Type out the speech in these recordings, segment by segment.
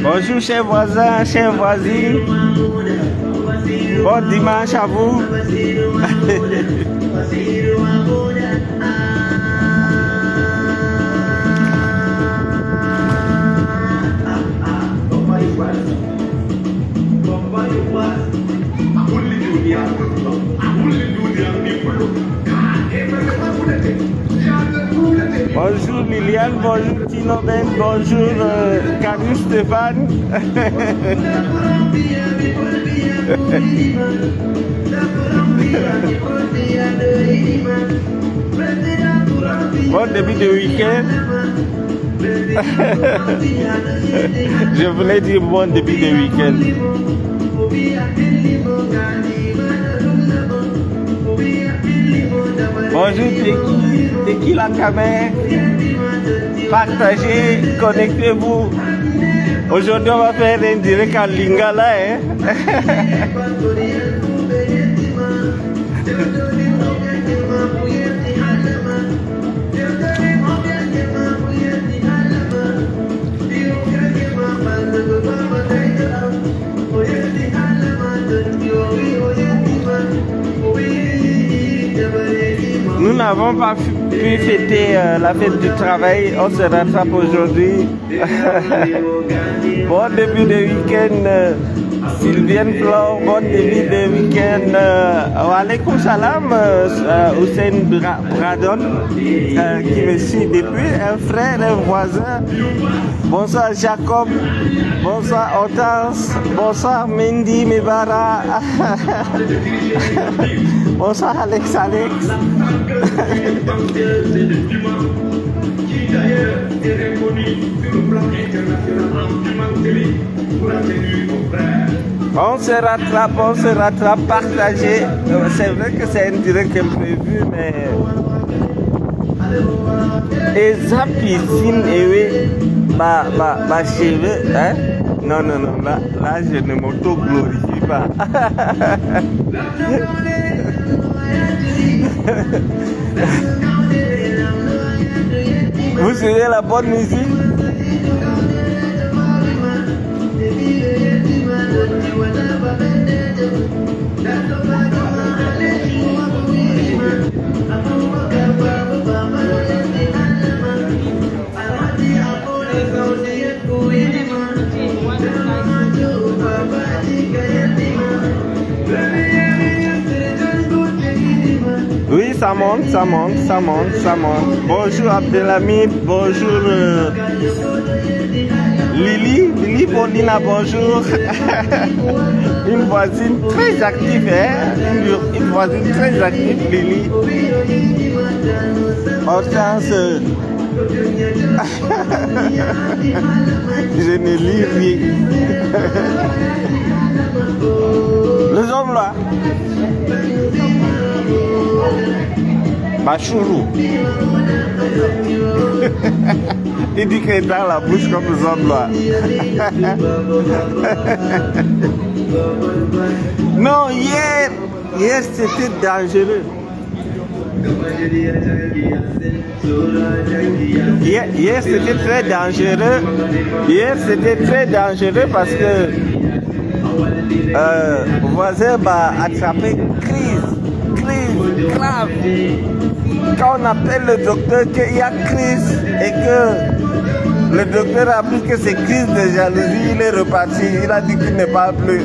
Bonjour chers voisins, chères voisines. Bon dimanche à vous. Bonjour Liliane, bonjour Tino Ben, bonjour Canu Stéphane. Bon début de week-end. Je voulais dire bon début de week-end. Bonjour Teki la caméra. Partagez, connectez-vous. Aujourd'hui on va faire un direct à Lingala. Nous n'avons pas pu fêter la fête du travail, on se rattrape aujourd'hui. Bon début de week-end, Sylviane Flore, bon début de week-end. Alaykoum salam, Hussein Bradon, qui me suit depuis, un frère, un voisin. Bonsoir Jacob, bonsoir Hortense, bonsoir Mendy Mebara. Bonsoir Alex. On se rattrape, partagez. C'est vrai que c'est un direct imprévu, mais... Et ça piscine, et oui, ma cheveux, hein? Non, là je ne m'auto-glorifie pas. Vous suivez la bonne musique? Oui, ça monte. Bonjour Abdelhamid, bonjour Lily Bonina, bonjour. Une voisine très active, hein? Une voisine très active, Lily. Hortense. Je ne lis rien. Les hommes là. Bachourou. Il dit qu'il est dans la bouche comme les hommes là. Non, hier c'était dangereux. Hier c'était très dangereux. Hier c'était très dangereux parce que voisin m'a attrapé crise grave. Quand on appelle le docteur qu'il y a crise et que le docteur a appris que c'est crise de jalousie, il est reparti. Il a dit qu'il ne parle plus.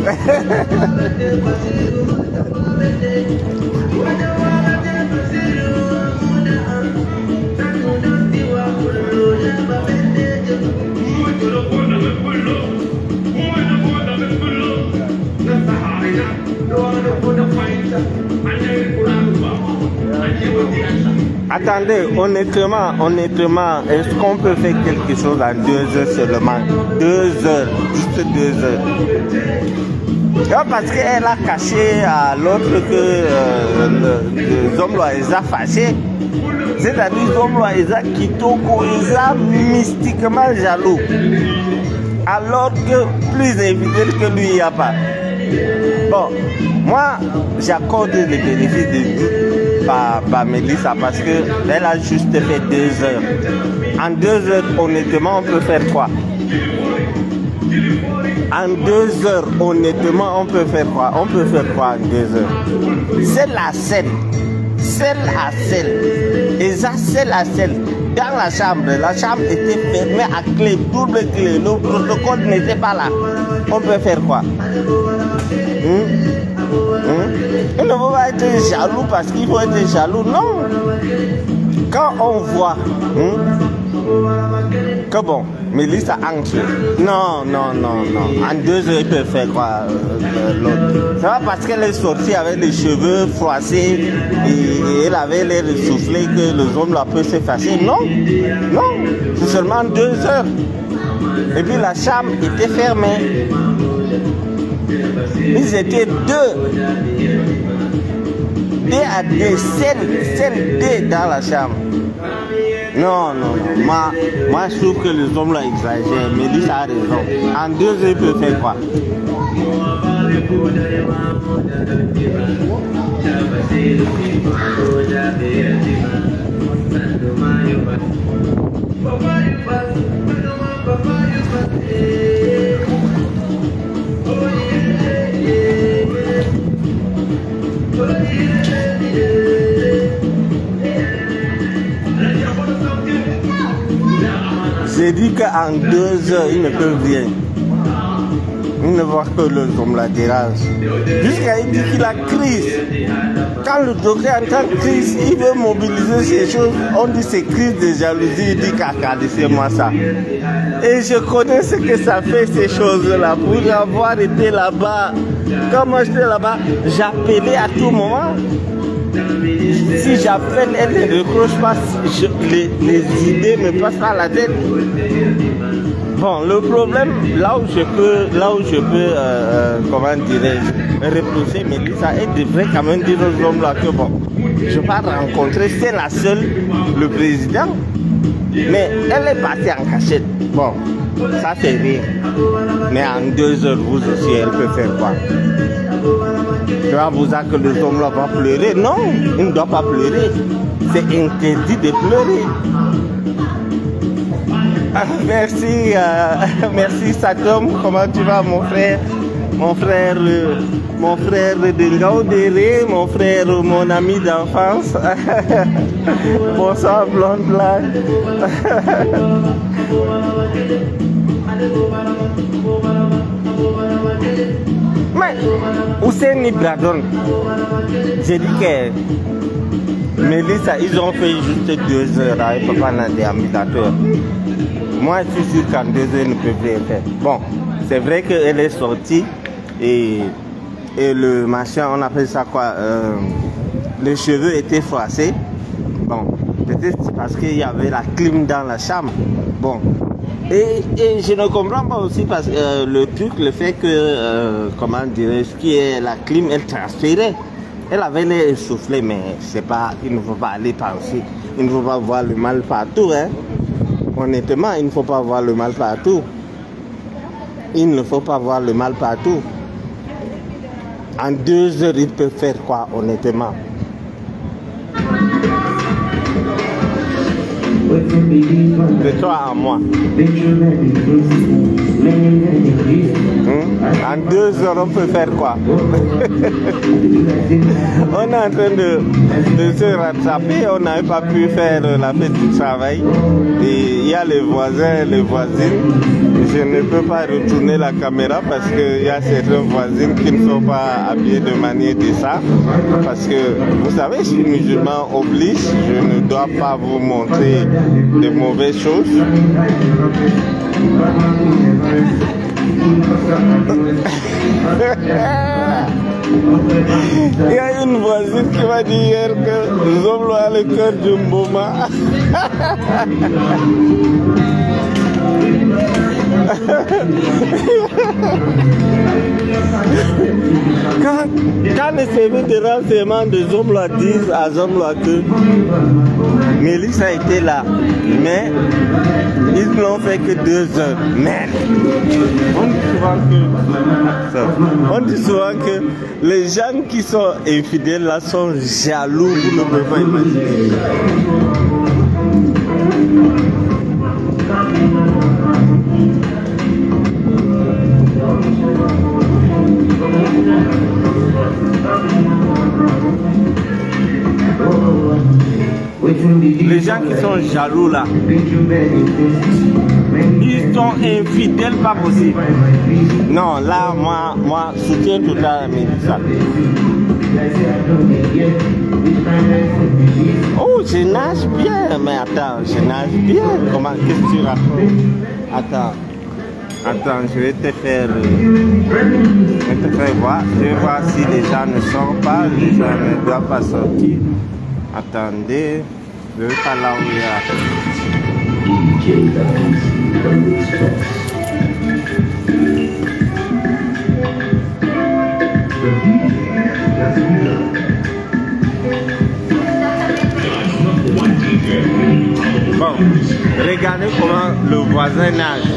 Attendez, honnêtement, est-ce qu'on peut faire quelque chose en 2 heures seulement? 2 heures, juste 2 heures. Non, parce qu'elle a caché à l'autre que les hommes Loaesa fâchés. C'est-à-dire les hommes Loaesa qui Kitoko mystiquement jaloux. Alors que plus infidèle que lui, il n'y a pas. Bon, moi, j'accorde les bénéfices de doute par Mélissa parce qu'elle a juste fait 2 heures. En 2 heures, honnêtement, on peut faire quoi? En 2 heures, honnêtement, on peut faire quoi? On peut faire quoi en 2 heures? C'est la scène. À celle. Et ça, c'est la scène. Dans la chambre était fermée à clé, double clé. Le protocole n'était pas là. On peut faire quoi? Il ne faut pas être jaloux parce qu'il faut être jaloux. Non. Quand on voit que bon, Mélissa entre. Non. En 2 heures, il peut faire quoi l'autre? C'est pas parce qu'elle est sortie avec les cheveux froissés et elle avait l'air essoufflée que le homme la peut s'effacer. Non. C'est seulement 2 heures. Et puis la chambre était fermée. Ils étaient 2 à 2, celle 2 dans la chambre. Non. Moi, je trouve que les hommes là exagèrent. Mélissa a raison. En 2 heures, il peut faire quoi? J'ai dit qu'en 2 heures, ils ne peuvent rien. Ils ne voient que le homme la dérange. Jusqu'à il dit qu'il a crise. Quand le docteur entend crise, il veut mobiliser ces choses. On dit c'est crise de jalousie. Il dit caca, laissez-moi ça. Et je connais ce que ça fait ces choses-là. Pour avoir été là-bas, quand moi j'étais là-bas, j'appelais à tout moment. Si j'appelle, elle ne décroche pas, les idées me passent par la tête. Bon, le problème, là où je peux comment dirais-je, reprocher Mélissa, elle devrait quand même dire aux hommes là que bon, je vais pas rencontrer, c'est la seule, le président, mais elle est partie en cachette. Bon, ça c'est rien. Mais en 2 heures, vous aussi, elle peut faire quoi? Tu vas vous dire que les hommes là vont pleurer? Non, il ne doit pas pleurer. C'est interdit de pleurer. Merci Satom, comment tu vas mon frère? Mon frère de Ngaoudéré, mon frère, mon ami d'enfance. Bonsoir blonde blague. Mais Hussein Bradon, j'ai dit que Mélissa, ils ont fait juste 2 heures avec Papa Nandé Amidateur. Moi, je suis sûr qu'en 2 heures, ils ne peuvent rien faire. Bon, c'est vrai qu'elle est sortie et le machin, on appelle ça quoi, les cheveux étaient froissés. Bon, peut-être parce qu'il y avait la clim dans la chambre. Bon. Et je ne comprends pas aussi parce que le fait que, comment dirais-je, qui est la clim, elle transpirait. Elle avait l'air essoufflée, mais c'est pas, il ne faut pas aller penser. Il ne faut pas voir le mal partout, hein. Honnêtement, il ne faut pas voir le mal partout. Il ne faut pas voir le mal partout. En 2 heures, il peut faire quoi, honnêtement? De toi à moi. En 2 heures, on peut faire quoi? On est en train de se rattraper, on n'avait pas pu faire la fête du travail. Et il y a les voisins, les voisines. Je ne peux pas retourner la caméra parce qu'il y a certaines voisines qui ne sont pas habillées de manière décente. Parce que, vous savez, je suis musulman oblige, je ne dois pas vous montrer de mauvaises choses. Il y a une voisine qui m'a dit hier que Zomlo a le cœur du Mboma. Quand les services de renseignement de Zomlo disent à Zomlo que Mélisse a été là, mais ils n'ont fait que 2 heures. Mais on dit souvent que les gens qui sont infidèles là sont jaloux, vous ne pouvez pas imaginer. Les gens qui sont jaloux là, ils sont infidèles, pas possible. Non, là, moi, soutien total à Mélissa. Oh, je nage bien, mais attends, je nage bien. Comment, qu'est-ce que tu racontes? Attends, je vais te faire voir. Je vais voir si les gens ne sortent pas, les gens ne doivent pas sortir. Attendez, je ne vais pas là où il y a. Bon, regardez comment le voisin nage.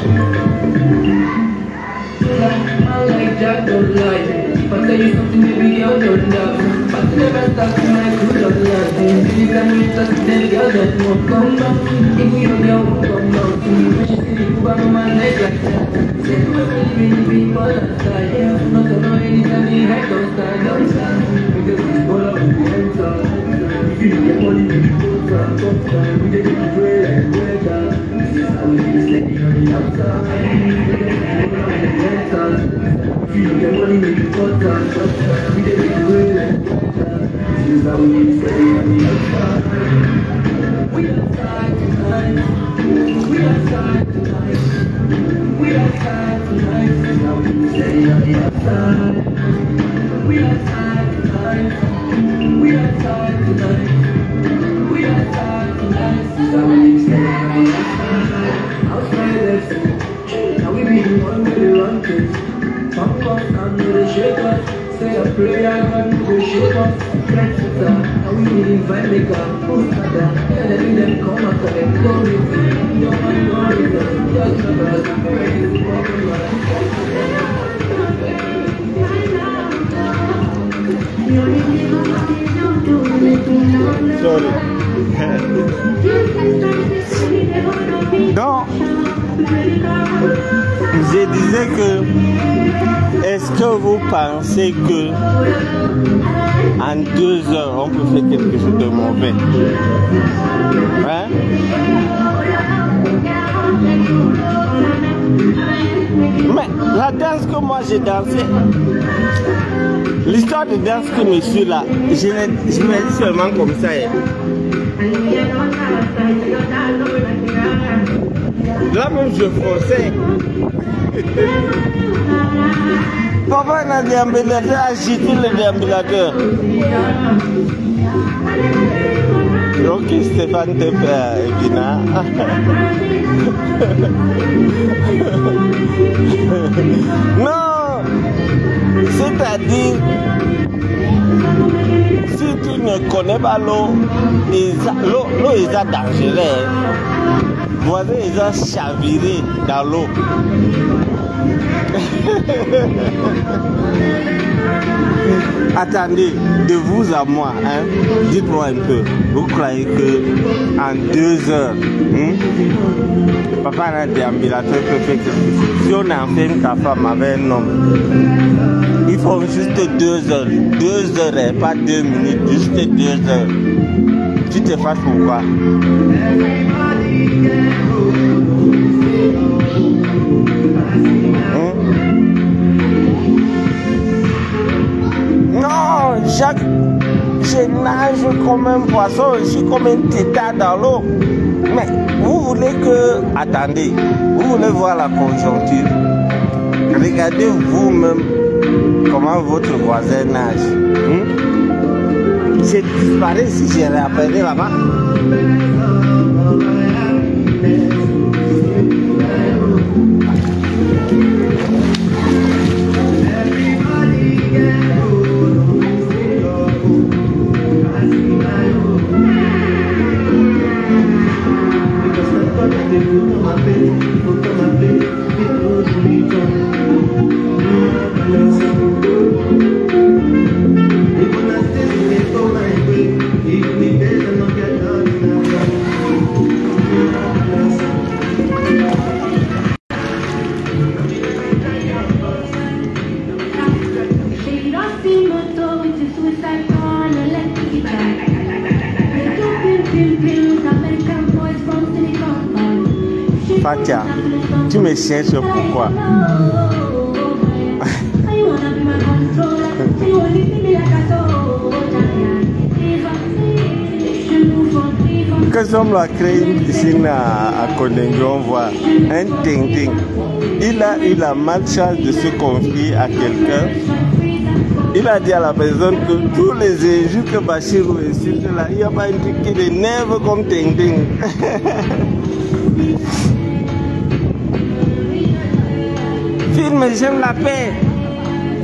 Donc, je disais que, est-ce que vous pensez que en 2 heures on peut faire quelque chose de mauvais? Hein? Mais la danse que moi j'ai dansé, l'histoire de danse que je me suis là, je me dis seulement comme ça. Là même je forçais. Papa a un déambulateur, agité le déambulateur. Donc Stéphane te Vina. Non, c'est-à-dire, si tu ne connais pas l'eau, l'eau est dangereuse. Voisin, ils ont chaviré dans l'eau. Attendez, de vous à moi, hein, dites-moi un peu, vous croyez que en 2 heures, papa a un déambulateur peut faire quelque chose? Si on enferme ta femme avec un homme, il faut juste 2 heures, 2 heures, et pas 2 minutes, juste 2 heures. Tu te fasses pourquoi? Non, Jacques, je nage comme un poisson, je suis comme un tétard dans l'eau. Mais vous voulez que... Attendez, vous voulez voir la conjoncture? Regardez vous-même comment votre voisin nage. J'ai disparu si j'ai réappelé là-bas. Fatia, tu me cherches pourquoi? Que Zomlo a créé une piscine à Kondengui, on voit un ting-ting. Il a eu la malchance de se confier à quelqu'un. Il a dit à la personne que tous les injures que Bachir insulte là, il n'y a pas un truc qui l'énerve comme ting-ting. Film, j'aime la paix.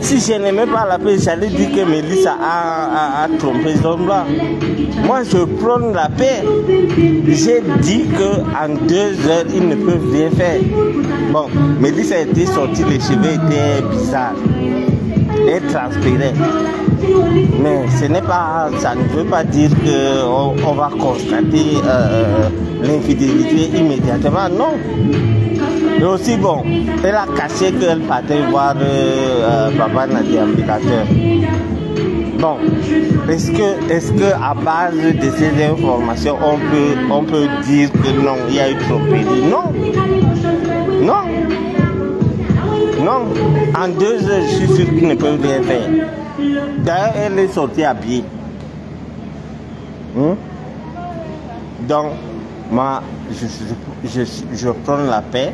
Si je n'aimais pas la paix, j'allais dire que Mélissa a trompé Zomlo. Moi, je prône la paix. J'ai dit qu'en 2 heures, ils ne peuvent rien faire. Bon, Mélissa était sortie, les cheveux étaient bizarres. Et transpiraient. Mais ce n'est pas, ça ne veut pas dire qu'on va constater l'infidélité immédiatement. Non. Mais aussi, bon, elle a caché qu'elle partait voir Papa dans le déambulateur. Bon, est-ce que à base de ces informations, on peut dire que non, il y a eu tromperie? Non. Non. Non. En 2 heures, je suis sûr qu'ils ne peuvent rien faire. D'ailleurs, elle est sortie habillée. Donc, moi, je prends la paix.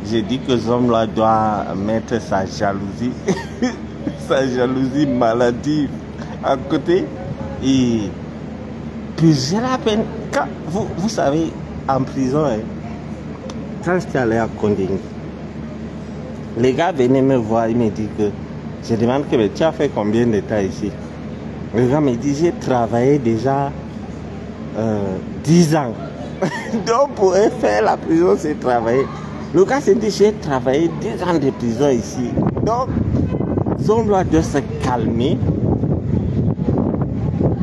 Je dis que Zomlo doit mettre sa jalousie, sa jalousie maladive à côté et puis j'ai la peine. Quand, vous savez, en prison, hein, quand j'étais allé à Kondengui, les gars venaient me voir, ils me disent que je demande que tu as fait combien de temps ici? Le gars me dit j'ai travaillé déjà 10 ans. Donc pour faire la prison, c'est travailler. Le gars s'est dit j'ai travaillé 10 ans de prison ici. Donc Zomlo doit se calmer.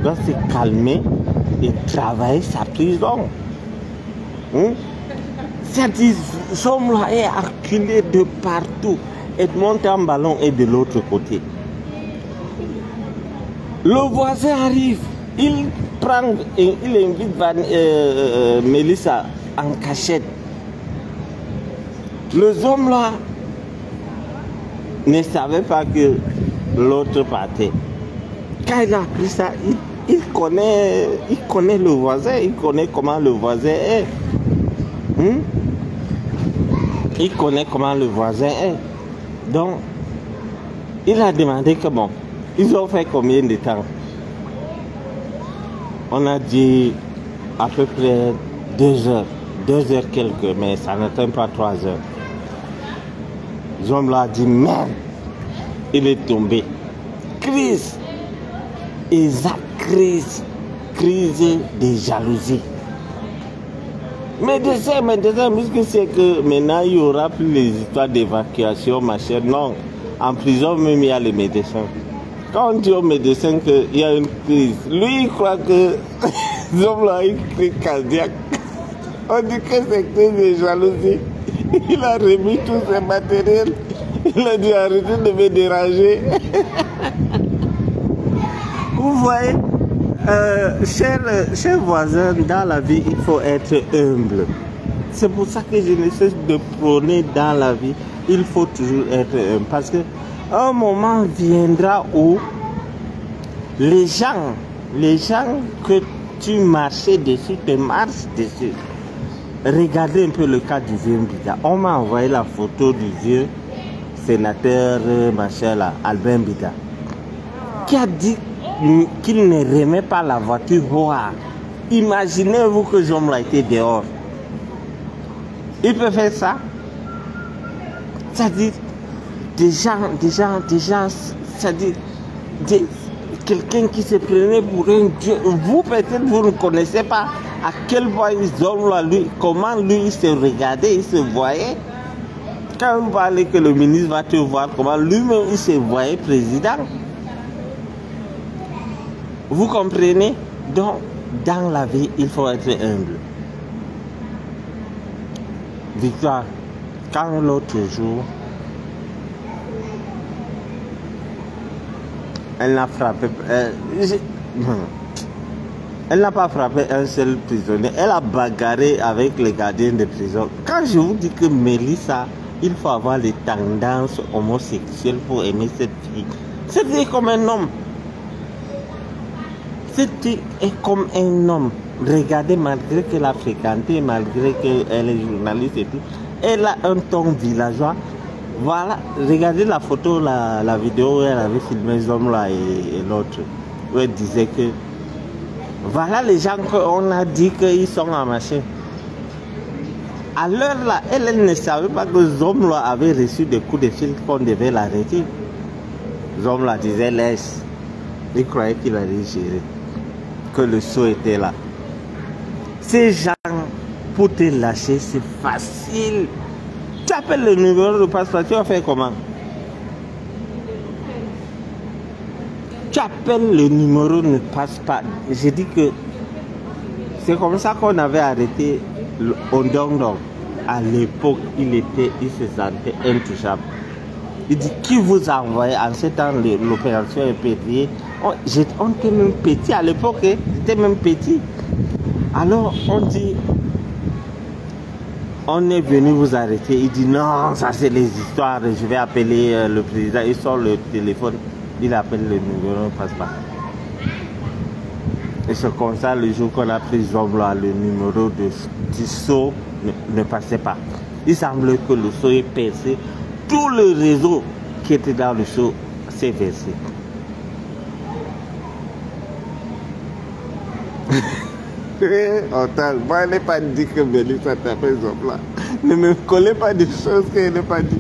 Doit se calmer et travailler sa prison. C'est-à-dire Zomlo est acculé de partout. Edmond en ballon est de l'autre côté. Le voisin arrive, il prend et il invite Mélissa en cachette. Le Zomlo ne savait pas que l'autre partait. Quand il a appris ça, il connaît le voisin, il connaît comment le voisin est. Il connaît comment le voisin est. Donc, il a demandé que bon, ils ont fait combien de temps? On a dit à peu près 2 heures. 2 heures quelques, mais ça n'atteint pas 3 heures. Zomlo a dit merde, il est tombé. Crise, exact, crise de jalousie. Médecin, puisque c'est que maintenant il n'y aura plus les histoires d'évacuation, machin. Non, en prison même il y a les médecins. Quand on dit au médecin qu'il y a une crise, lui il croit que Zomlo a une crise cardiaque. On dit que c'est crise de jalousie. Il a remis tout ses matériels. Il a dit arrêtez de me déranger. Vous voyez, chers voisins, dans la vie, il faut être humble. C'est pour ça que je ne cesse de prôner dans la vie. Il faut toujours être humble. Parce qu'un moment viendra où les gens que tu marchais dessus, te marchent dessus. Regardez un peu le cas du vieux Mbida. On m'a envoyé la photo du vieux. sénateur, machin là, Albin Bida, qui a dit qu'il ne remet pas la voiture voir. Imaginez-vous que Zomla était dehors. Il peut faire ça. C'est-à-dire, des gens, c'est-à-dire, quelqu'un qui se prenait pour un dieu. Vous, peut-être, vous ne connaissez pas à quel point Zomla, lui, comment lui, il se regardait, il se voyait. Quand vous parlez que le ministre va te voir, comment lui-même, il se voyait président. Vous comprenez? Donc, dans la vie, il faut être humble. Victoire, quand l'autre jour, elle n'a frappé, elle n'a pas frappé un seul prisonnier, elle a bagarré avec les gardiens de prison. Quand je vous dis que Mélissa, il faut avoir les tendances homosexuelles pour aimer cette fille. C'était comme un homme. C'était comme un homme. Regardez, malgré qu'elle a fréquenté, malgré qu'elle est journaliste et tout, elle a un ton villageois. Voilà, regardez la photo, la vidéo où elle avait filmé les hommes là et l'autre. Où elle disait que voilà les gens qu'on a dit qu'ils sont en machin. À l'heure là, elle ne savait pas que Zomla avait reçu des coups de fil qu'on devait l'arrêter. Zomla disait laisse. Il croyait qu'il allait gérer. Que le saut était là. Ces gens, pour te lâcher, c'est facile. Tu appelles le numéro de passeport, tu vas faire comment? Tu appelles le numéro, ne passe pas. J'ai dit que c'est comme ça qu'on avait arrêté Ondongdong. À l'époque, il se sentait intouchable. Il dit, qui vous a envoyé en ce temps l'opération est pétée? On était même petit à l'époque, j'étais même petit. Alors on dit, on est venu vous arrêter. Il dit, non, ça c'est les histoires, je vais appeler le président. Il sort le téléphone, il appelle le numéro, ne passe pas. Et c'est comme ça, le jour qu'on a pris Zomla, le numéro du saut ne passait pas. Il semblait que le saut est percé. Tout le réseau qui était dans le saut s'est versé. Moi, elle n'est pas dit que Mélissa tapait Zomla. Ne me collez pas des choses qu'elle n'est pas dit.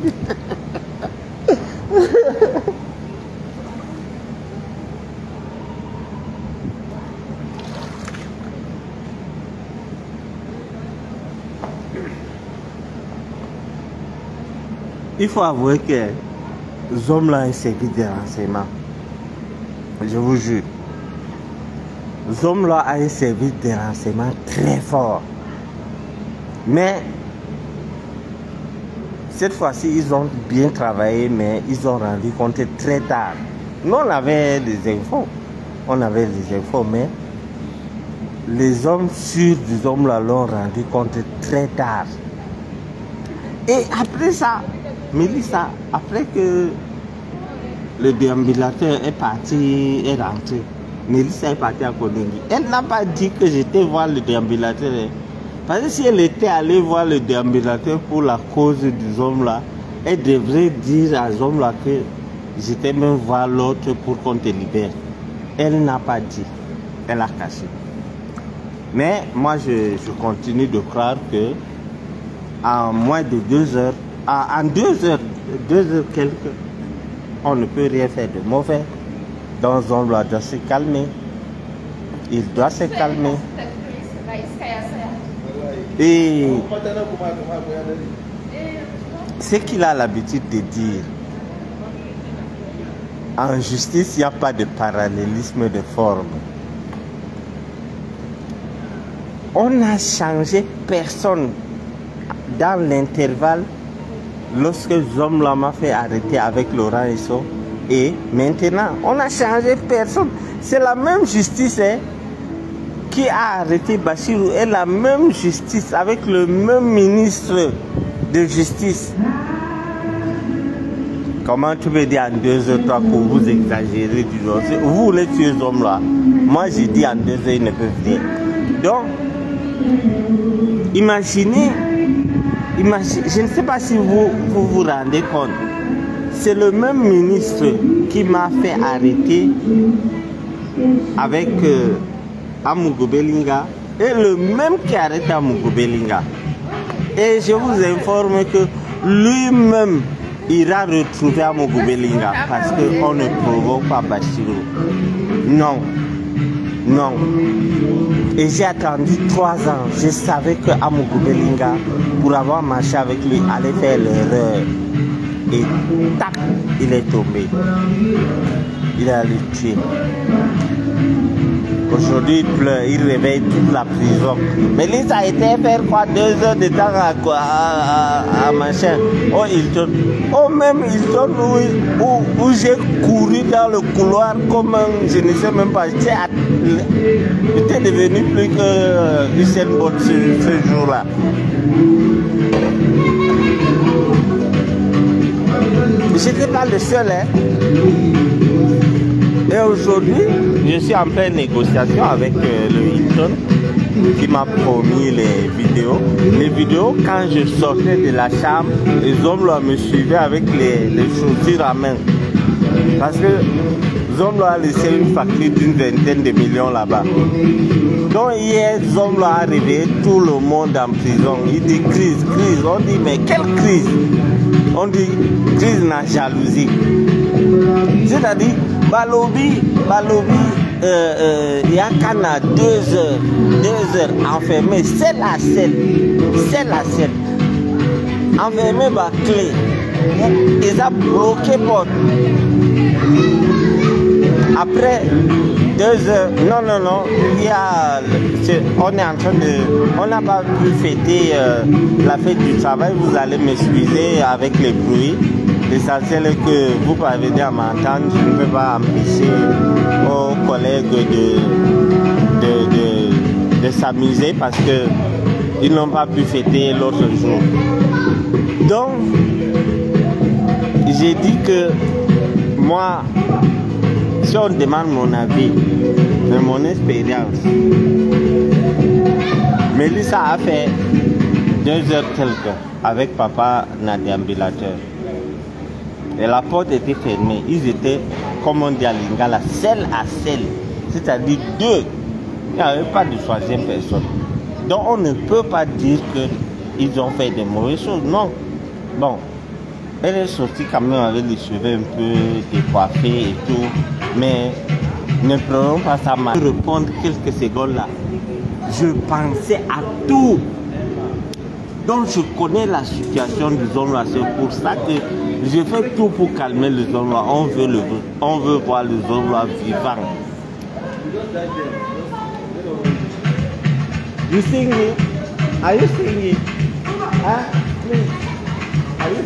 Il faut avouer que Zomla a un service de renseignement. Je vous jure. Zomla a un service de renseignement très fort. Mais cette fois-ci, ils ont bien travaillé, mais ils ont rendu compte très tard. Nous, on avait des infos. On avait des infos, mais les hommes sûrs du Zomla l'ont rendu compte très tard. Et après ça, Mélissa, après que le déambulateur est parti, est rentré, Mélissa est partie à Kondengi. Elle n'a pas dit que j'étais voir le déambulateur. Parce que si elle était allée voir le déambulateur pour la cause du Zomla, elle devrait dire à Zomla que j'étais même voir l'autre pour qu'on te libère. Elle n'a pas dit. Elle a caché. Mais moi, je continue de croire que en moins de 2 heures, en 2 heures quelques, on ne peut rien faire de mauvais. Donc Zomla doit se calmer. Il doit se calmer. Et ce qu'il a l'habitude de dire, en justice, il n'y a pas de parallélisme de forme. On n'a changé personne dans l'intervalle lorsque Zomla m'a fait arrêter avec Laurent Esso. Et maintenant, on n'a changé personne. C'est la même justice qui a arrêté Bachirou et la même justice avec le même ministre de justice. Comment tu peux dire en 2 heures, 3 pour vous exagérer du dossier? Vous voulez tuer ces hommes-là. Moi, j'ai dit en 2 heures, ils ne peuvent dire. Donc, imaginez, je ne sais pas si vous vous rendez compte. c'est le même ministre qui m'a fait arrêter avec Amougou Belinga et le même qui a arrêté Amougou Belinga. Et je vous informe que lui-même ira retrouver Amougou Belinga parce qu'on ne provoque pas Bassirou. Non. Non. Et j'ai attendu 3 ans. Je savais que Amougou Belinga, pour avoir marché avec lui, allait faire l'erreur. Et tac, il est tombé. Il a le tué. Aujourd'hui, il pleure, il réveille toute la prison. Mais lui, ça a été faire quoi 2 heures de temps à machin. Oh, Hilton. Oh, même Hilton où j'ai couru dans le couloir comme je ne sais même pas. J'étais devenu plus que Usain Bolt ce jour-là. Je n'étais pas le seul, hein. Et aujourd'hui, je suis en pleine négociation avec le Hilton qui m'a promis les vidéos. Les vidéos, quand je sortais de la chambre, les hommes là me suivaient avec les chaussures à main. Parce que Zomlo a laissé une facture d'une 20aine de millions là-bas. Donc hier, Zomlo a réveillé tout le monde en prison. Il dit crise, crise. On dit mais quelle crise? On dit crise na jalousie. C'est-à-dire, Balobi, il y a qu'un à 2 heures enfermé, c'est la selle, enfermé par clé. Ils ont bloqué porte. Après 2 heures, non, on est en train de, on n'a pas pu fêter la fête du travail. Vous allez m'excuser avec les bruits. L'essentiel est que vous parvenez à m'entendre. Je ne peux pas empêcher aux collègues de s'amuser parce qu'ils n'ont pas pu fêter l'autre jour. Donc, j'ai dit que moi, si on demande mon avis, de mon expérience, Mélissa a fait 2 heures quelques avec papa na déambulateur. Et la porte était fermée. Ils étaient, comme on dit à Lingala, selle à selle. C'est-à-dire 2. Il n'y avait pas de 3e personne. Donc on ne peut pas dire qu'ils ont fait des mauvaises choses. Non. Bon. Elle est sortie quand même avec les cheveux un peu décoiffés et tout. Mais ne prenons pas ça mal. Je vais répondre quelques secondes là. Je pensais à tout. Donc je connais la situation du Zomlo. C'est pour ça que je fais tout pour calmer le Zomlo. On veut voir le Zomlo vivant. You sing it? Are you singing? Huh? Please. Are you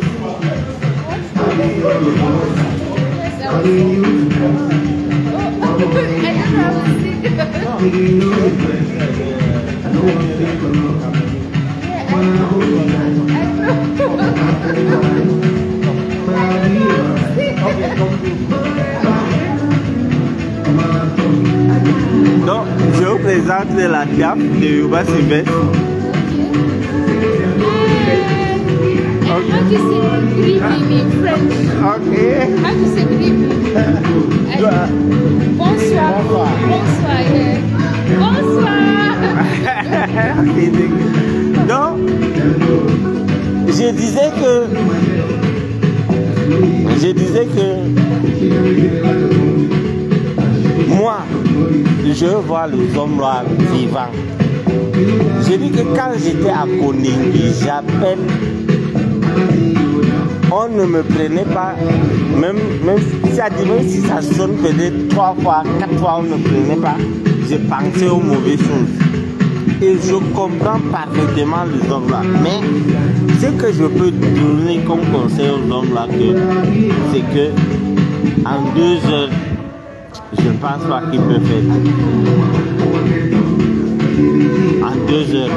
Donc, je vous présente la cape de Yuba Sylvestre. How to say greeting in French? Okay. How to say greeting? Bonsoir. Bonsoir. Bonsoir. Donc, je disais que moi, je vois le Zomlo vivant. J'ai dit que quand j'étais à Koningui, j'appelle, on ne me prenait pas, même si ça sonne peut-être 3 fois, 4 fois, on ne me prenait pas, je pensais aux mauvaises choses. Et je comprends parfaitement les hommes là. Mais ce que je peux donner comme conseil aux hommes là, c'est que en 2 heures, je ne pense pas qu'il peut faire. En 2 heures,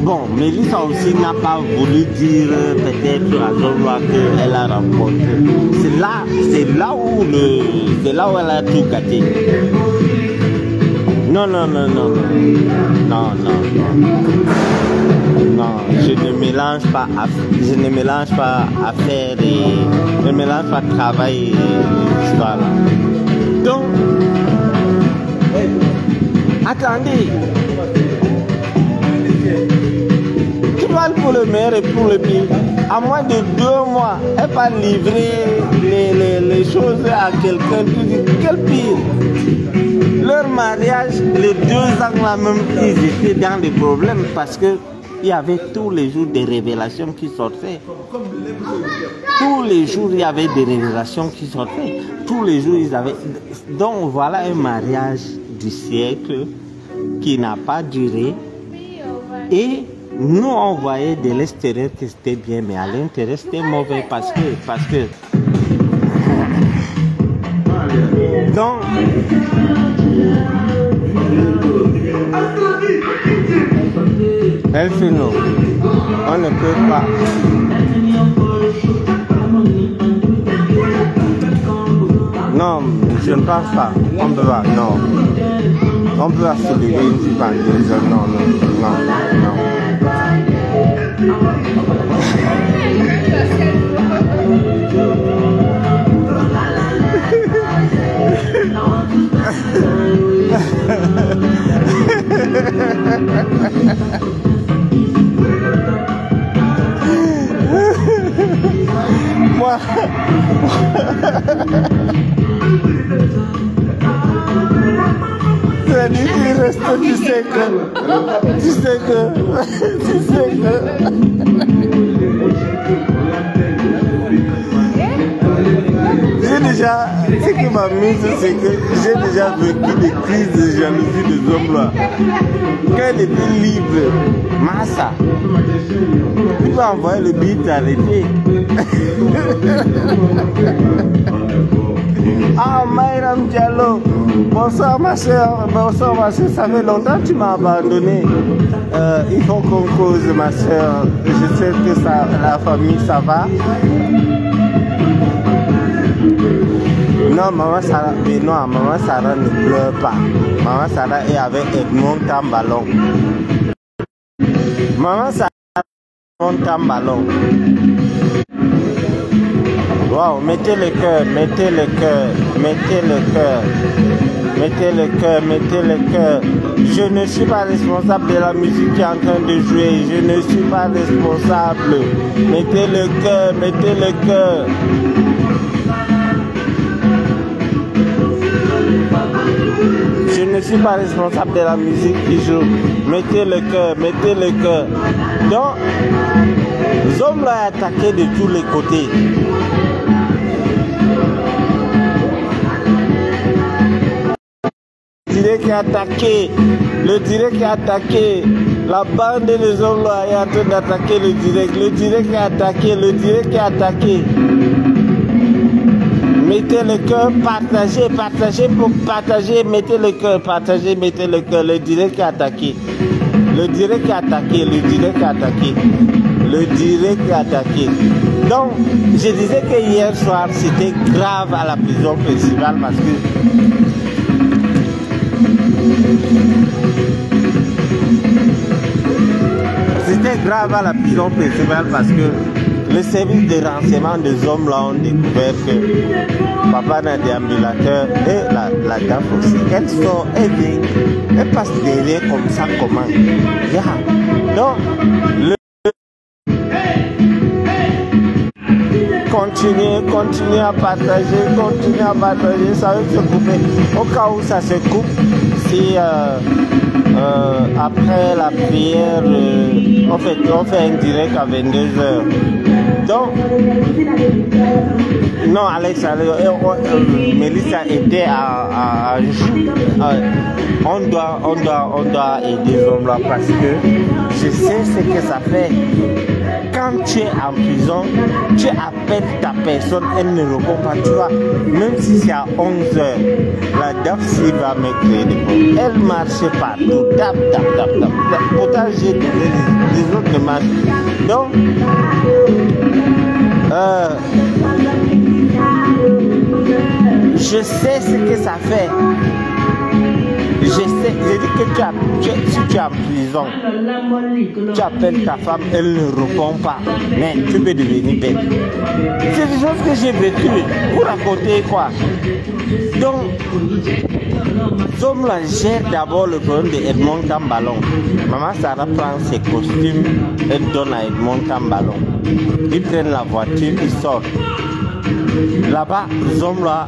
bon, Mélissa aussi n'a pas voulu dire peut-être à Zomlo qu'elle a remporté. C'est là où elle a tout gâté. Non. non, je ne mélange pas affaires et je ne mélange pas travail et histoire. Donc, attendez. Tu parles pour le meilleur et pour le pire. À moins de 2 mois, elle va livrer les choses à quelqu'un. Tu dis, quel pire? Leur mariage, les 2 ans là même, ils étaient dans des problèmes parce que il y avait tous les jours des révélations qui sortaient. Tous les jours, il y avait des révélations qui sortaient. Tous les jours, ils avaient... Donc voilà un mariage du siècle qui n'a pas duré. Et nous, on voyait de l'extérieur que c'était bien, mais à l'intérieur, c'était mauvais parce que... Donc... Elle fait non. On ne peut pas. Non, je ne pense pas. On ne peut pas, non. On peut pas se lever une fille par 2 heures. Non, non, non, non. Moi, c'est lui qui reste, tu sais que j'ai déjà, ce qui m'amuse, c'est que j'ai déjà vécu des crises de jalousie des hommes là. Quand elle était libre, Massa, il va envoyer le billet t'arrêter. Ah, Mayram Diallo, bonsoir ma soeur, ça fait longtemps que tu m'as abandonné. Il faut qu'on cause ma soeur, je sais que ça, la famille ça va. Non, maman Sarah, mais non, maman Sarah ne pleure pas. Maman Sarah est avec Edmond Tamballon. Maman Sarah est avec Edmond Tamballon. Wow, mettez le cœur, mettez le cœur, mettez le cœur, mettez le cœur, mettez le cœur. Je ne suis pas responsable de la musique qui est en train de jouer. Je ne suis pas responsable. Mettez le cœur, mettez le cœur. Je ne suis pas responsable de la musique qui joue. Mettez le cœur, mettez le cœur. Donc, Zom l'a attaqué de tous les côtés. Le direct est attaqué. Le direct est attaqué. La bande des hommes là est en train d'attaquer le direct. Le direct est attaqué. Le direct est attaqué. Mettez le cœur, partagez, partagez pour partager, mettez le cœur, partagez, mettez le cœur. Le direct est attaqué. Le direct est attaqué, le direct est attaqué. Le direct est attaqué. Donc, je disais que hier soir, c'était grave à la prison principale parce que c'était grave à la prison principale parce que le service de renseignement des hommes là ont découvert que Papa n'a déambulateur et la dame aussi. Elle sort, elle passe derrière comme ça, comment? Yeah. Donc, continuez à partager, ça va se couper. Au cas où ça se coupe, si après la prière, on fait un direct à 22h. Donc, non, Alex, Mélissa était on doit aider les hommes là parce que je sais ce que ça fait. Quand tu es en prison, tu appelles ta personne, elle ne répond pas, tu vois, même si c'est à 11h, la DAFSI va me créer des problèmes. Elle marche partout, tap. Pourtant, j'ai des autres ne marchent. Donc, je sais ce que ça fait. j'essaie, j'ai dit que si tu es en prison, tu appelles ta femme, elle ne répond pas, mais tu peux devenir bête. C'est des choses que j'ai vécues. Vous racontez quoi? Donc, Zomla gère d'abord le problème de Edmond Tamballon. Maman Sarah prend ses costumes, elle donne à Edmond Tamballon. Ils prennent la voiture, ils sortent. Là-bas, Zomla,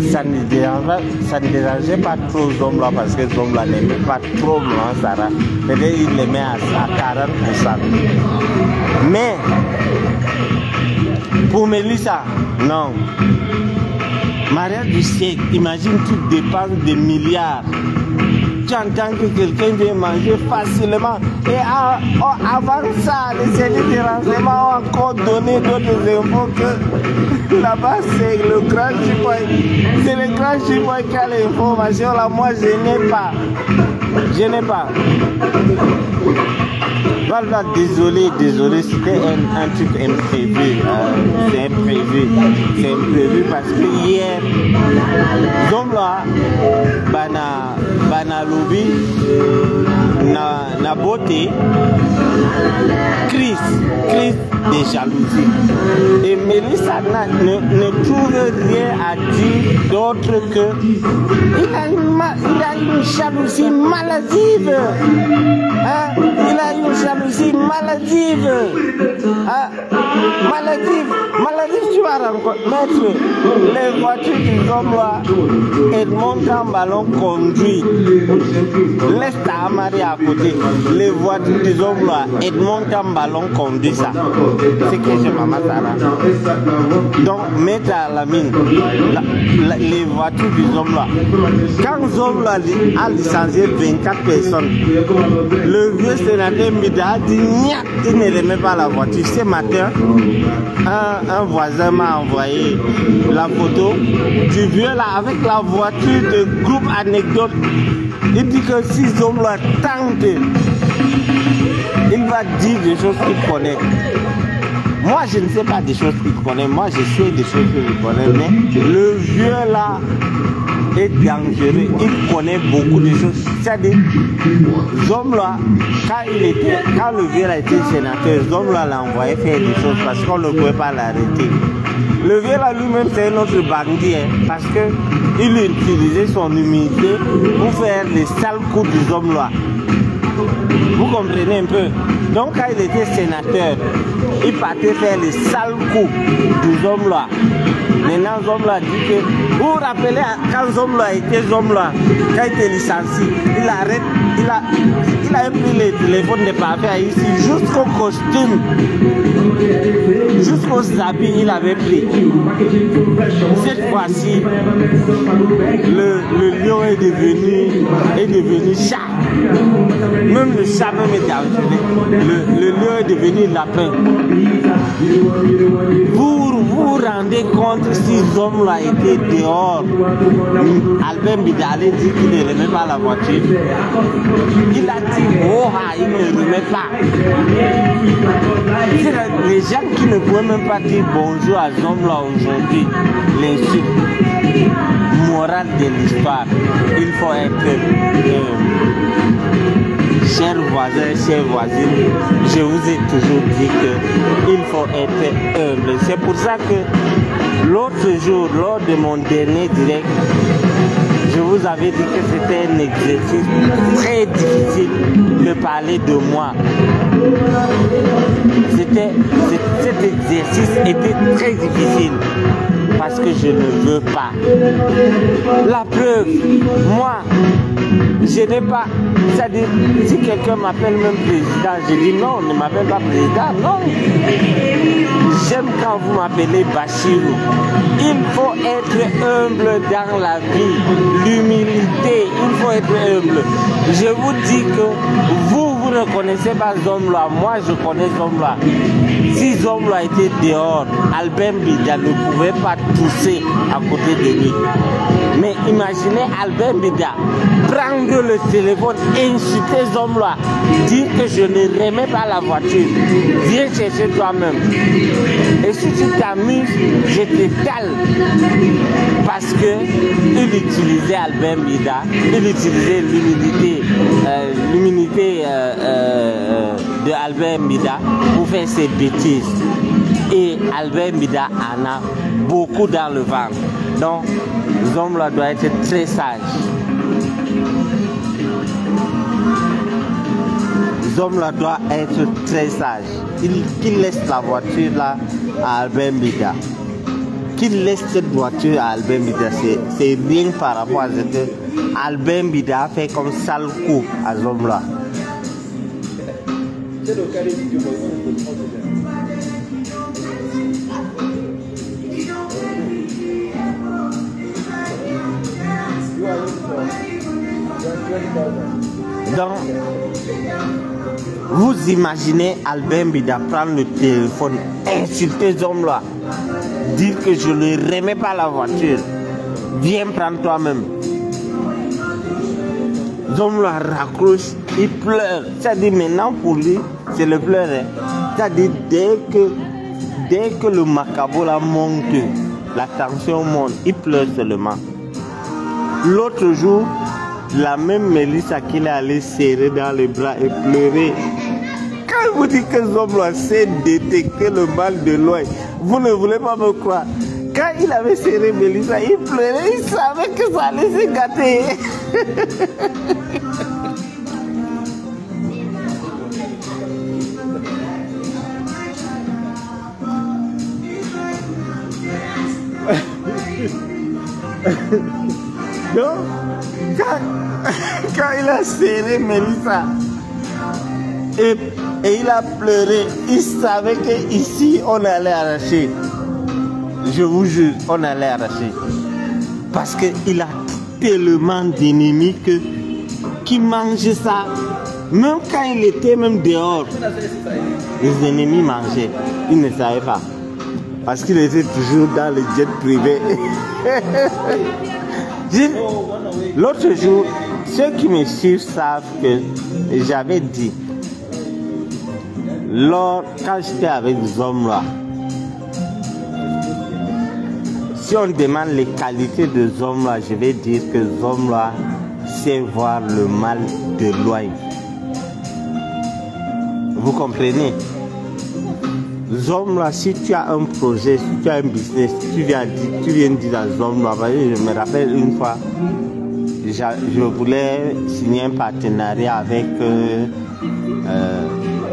ça ne dérangeait pas trop Zomla parce que Zomla n'aimait pas trop Maman Sarah. Mais il l'aimait à 40%. Mais, pour Mélissa, non. Mariage du siècle, imagine tu dépenses des milliards. Tu entends que quelqu'un vient manger facilement. Et avant ça, les services de renseignement ont encore donné d'autres infos que là-bas c'est le grand chipoy. C'est le grand chipoy qui a l'information là. Moi je n'ai pas. Je n'ai pas. Voilà, désolé, c'était un truc imprévu. C'est imprévu parce que hier, Zomla, Bana Lobby, na beauté, crise de jalousie. Et Mélissa ne trouve rien à dire d'autre que il a une jalousie maladive. Hein? Il a une jalousie maladive. Hein? Maladive, tu vas reconnaître les voitures du Zomla Edmond Tamballon conduit. Laisse ta Amari à côté. Les voitures du Zomla Edmond Tamballon conduit ça. C'est que j'ai Maman Sarah. Donc, mettre à la mine les voitures du Zomla. Quand Zomla a licencié 24 personnes, le vieux sénateur Mida a dit il ne remet pas la voiture. Ce matin, un voisin m'a envoyé la photo du vieux là avec la voiture de groupe anecdote. Il dit que si Zomla tente, il va dire des choses qu'il connaît. Moi, je ne sais pas des choses qu'il connaît. Moi, je sais des choses que je connais. Mais le vieux là est dangereux. Il connaît beaucoup de choses. C'est-à-dire, Zomla, quand le vieux a été sénateur, Zomla l'a envoyé faire des choses parce qu'on ne pouvait pas l'arrêter. Le vieux là lui-même, c'est un autre bandit. Parce qu'il utilisait son humilité pour faire les sales coups du Zomla. Vous comprenez un peu? Donc quand il était sénateur, il partait faire les sales coups du Zomla. Maintenant Zomla dit que, vous vous rappelez quand Zomla était Zomla, quand il était licencié, il a pris les téléphones de parfait ici jusqu'au costume, jusqu'aux habits il avait pris. Cette fois-ci, le lion est devenu chat. Même le chat même est dangereux. Le lion est devenu lapin. Vous vous rendez compte si Zomla était dehors, Albert Bidalé dit qu'il ne remet pas la voiture. Il a dit oh il ne remet pas. Les gens qui ne pouvaient même pas dire bonjour à Zomla aujourd'hui, l'insulte morale de l'histoire. Il faut être chers voisins, chères voisines, je vous ai toujours dit qu'il faut être humble. C'est pour ça que l'autre jour, lors de mon dernier direct, je vous avais dit que c'était un exercice très difficile de parler de moi. Cet exercice était très difficile parce que je ne veux pas. La preuve, moi, je n'ai pas, c'est-à-dire, si quelqu'un m'appelle même président, je dis non, ne m'appelle pas président, non. J'aime quand vous m'appelez Bachirou. Il faut être humble dans la vie, l'humilité, il faut être humble. Je vous dis que vous ne connaissez pas Zomlois, moi je connais Zomlois. Si Zomlois était dehors, Albert Mbida ne pouvait pas tousser à côté de lui. Mais imaginez Albert Mbida prendre le téléphone, insulter Zomlois, dire que je ne remets pas la voiture. Viens chercher toi-même. Et si tu t'amuses, je te cale. Parce que il utilisait Albert Mbida, il utilisait l'immunité de Albert Mbida pour faire ses bêtises. Et Albert Mbida en a beaucoup dans le ventre. Donc, Zomlois doit être très sage. Zomlois doit être très sage. Qu'il laisse la voiture là à Albert Mbida. Qu'il laisse cette voiture à Albert Mbida. C'est bien par rapport à ce que Albert Mbida a fait comme sale coup à Zomlois. Donc, vous imaginez Albert Mbida prendre le téléphone, insulter Zomlois, dire que je ne remets pas la voiture, viens prendre toi-même. Zomlois raccroche, il pleure. Ça dit maintenant pour lui, c'est le pleur. Ça dit dès que le macabre là monte, la tension monte, il pleure seulement. L'autre jour, la même Mélissa qu'il est allé serrer dans les bras et pleurer. Quand je vous dis que Zomlois sait détecter le mal de loin, vous ne voulez pas me croire. Quand il avait serré Mélissa, il pleurait, il savait que ça allait se gâter. Donc, quand il a serré Mélissa et il a pleuré, il savait qu'ici on allait arracher. Je vous jure, on allait arracher. Parce qu'il a tellement d'ennemis qui mangeaient ça. Même quand il était même dehors, les ennemis mangeaient. Il ne savait pas. Parce qu'il était toujours dans le jet privé. L'autre jour, ceux qui me suivent savent que j'avais dit, quand j'étais avec Zomlois, si on demande les qualités de Zomlois, je vais dire que Zomlois sait voir le mal de loin. Vous comprenez? Zomlois, si tu as un projet, si tu as un business, tu viens dire à Zomlois. Je me rappelle une fois, je voulais signer un partenariat avec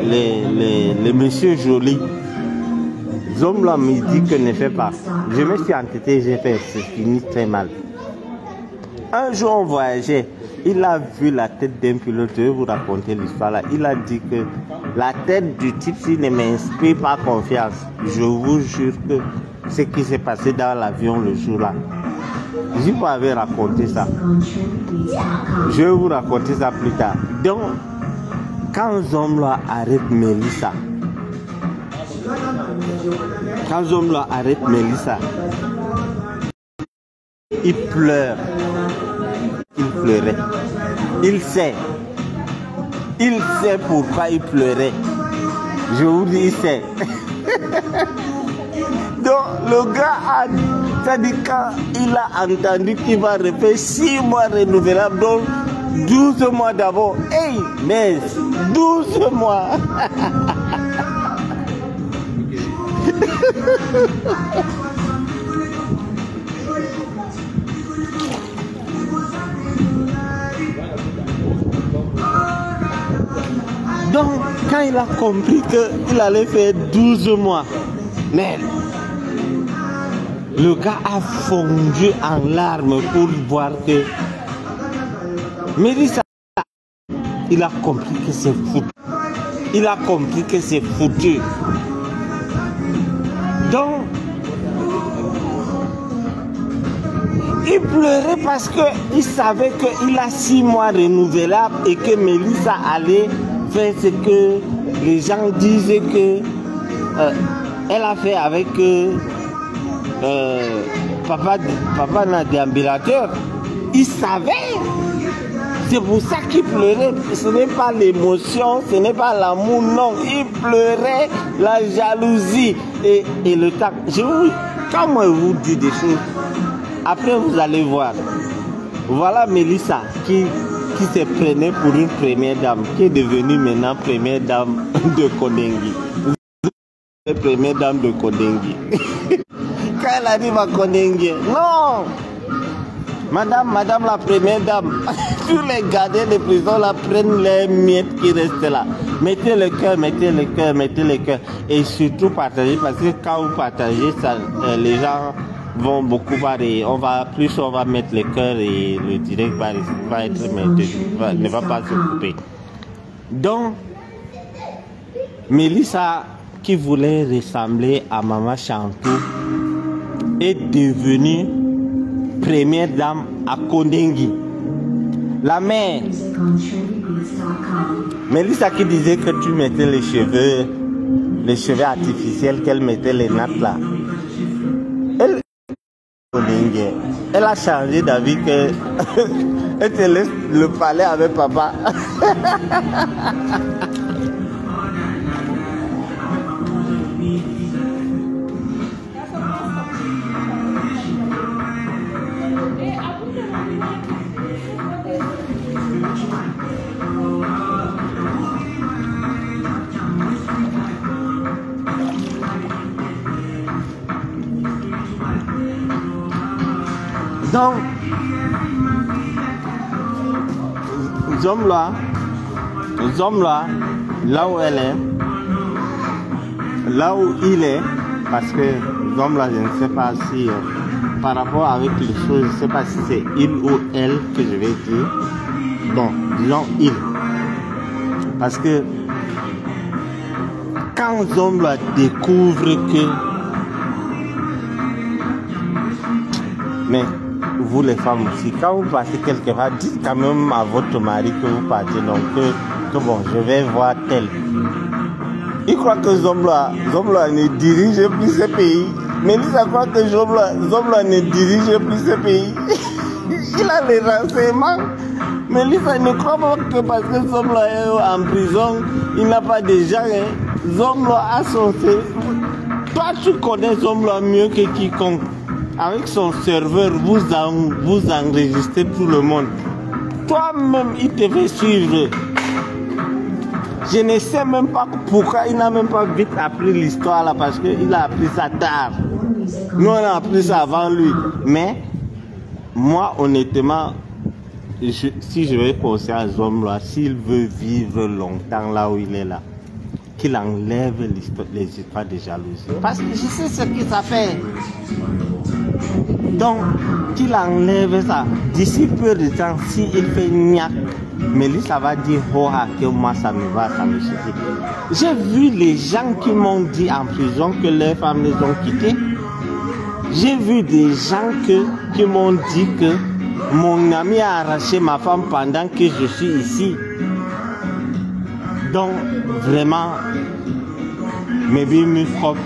les Monsieur Joly. Zomlois me dit que ne fait pas. Je me suis entêté, j'ai fait, c'est fini très mal. Un jour on voyageait, il a vu la tête d'un pilote, je vais vous raconter l'histoire là. Il a dit que la tête du type s'il ne m'inspire pas confiance. Je vous jure que ce qui s'est passé dans l'avion le jour là. Je vous avais raconté ça. Je vais vous raconter ça plus tard. Donc, quand Zomlois arrête Mélissa, il pleure. Il pleurait. Il sait pourquoi il pleurait. Je vous dis, il sait. Donc, le gars a, c'est-à-dire quand il a entendu qu'il va refaire 6 mois renouvelables, donc 12 mois d'abord. Hey, mais 12 mois. Donc, quand il a compris qu'il allait faire 12 mois, mais le gars a fondu en larmes pour voir que Mélissa, il a compris que c'est foutu. Il a compris que c'est foutu. Donc, il pleurait parce qu'il savait qu'il a 6 mois renouvelables et que Mélissa allait fait ce que les gens disent que elle a fait avec papa n'a déambulateur. Il savait. C'est pour ça qu'il pleurait. Ce n'est pas l'émotion, ce n'est pas l'amour, non. Il pleurait la jalousie et le temps. Quand moi je vous dis des choses, après vous allez voir. Voilà Mélissa qui se prenait pour une première dame, qui est devenue maintenant première dame de Kondengi. Première dame de Kondengi. Quand elle arrive à Kondengi, non! Madame la première dame, tous les gardiens de prison la prennent les miettes qui restent là. Mettez le cœur, mettez le cœur, mettez le cœur. Et surtout partagez, parce que quand vous partagez, ça, les gens vont beaucoup parler. On va mettre le cœur et le direct va être ne va pas se couper. Donc, Mélissa, qui voulait ressembler à Maman Chantou, est devenue première dame à Kondengi. La mère, Mélissa qui disait que tu mettais les cheveux artificiels, qu'elle mettait les nattes là. Elle a changé d'avis que elle te laisse le palais avec papa. Donc, Zomla, là où elle est, là où il est, parce que Zomla, je ne sais pas si, par rapport avec les choses, je ne sais pas si c'est il ou elle que je vais dire. Bon, disons il. Parce que quand Zomla découvre que... Mais... Vous les femmes aussi, quand vous partez quelque part, dites quand même à votre mari que vous partez, donc que bon, je vais voir tel. Il croit que Zomla ne dirige plus ce pays. Mélissa croit que Zomla ne dirige plus ce pays. Il a les renseignements. Mélissa ne croit pas que parce que Zomla est en prison, il n'a pas de gens. Zomla a son... Toi, tu connais Zomla mieux que quiconque. Avec son serveur, vous enregistrez tout le monde. Toi-même, il te fait suivre. Je ne sais même pas pourquoi il n'a même pas vite appris l'histoire là, parce qu'il a appris ça tard. Nous, on a appris ça avant lui. Mais, moi, honnêtement, si je vais conseiller à Zomla, s'il veut vivre longtemps là où il est là, qu'il enlève les histoires de jalousie. Parce que je sais ce que ça fait. Donc, qu'il enlève ça. D'ici peu de temps, s'il fait niaque, Mélissa va dire oh, que moi ça me va, ça me suffit. J'ai vu les gens qui m'ont dit en prison que leurs femmes les ont quittés. J'ai vu des gens qui m'ont dit que mon ami a arraché ma femme pendant que je suis ici. Donc, vraiment, mes billes me frappent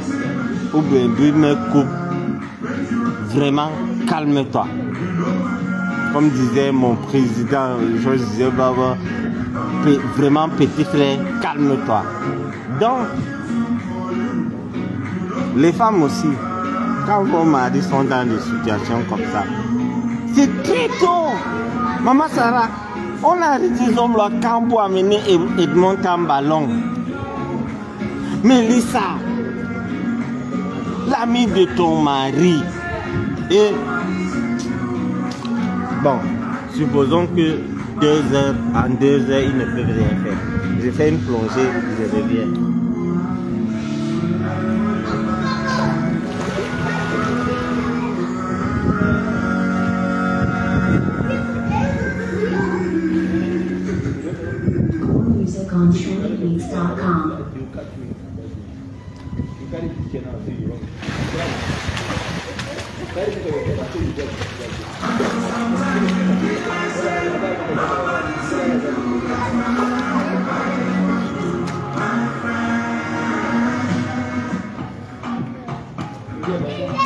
ou mes billes me coupent. Vraiment, calme-toi. Comme disait mon président, je disais, vraiment petit frère, calme-toi. Donc, les femmes aussi, quand vos maris sont dans des situations comme ça, c'est très tôt. Maman Sarah, on a arrêté les hommes là quand pour amener Edmond en ballon. Mélissa, l'ami de ton mari. Et bon, supposons que en 2 heures, ils ne peuvent rien faire. Je fais une plongée, je reviens.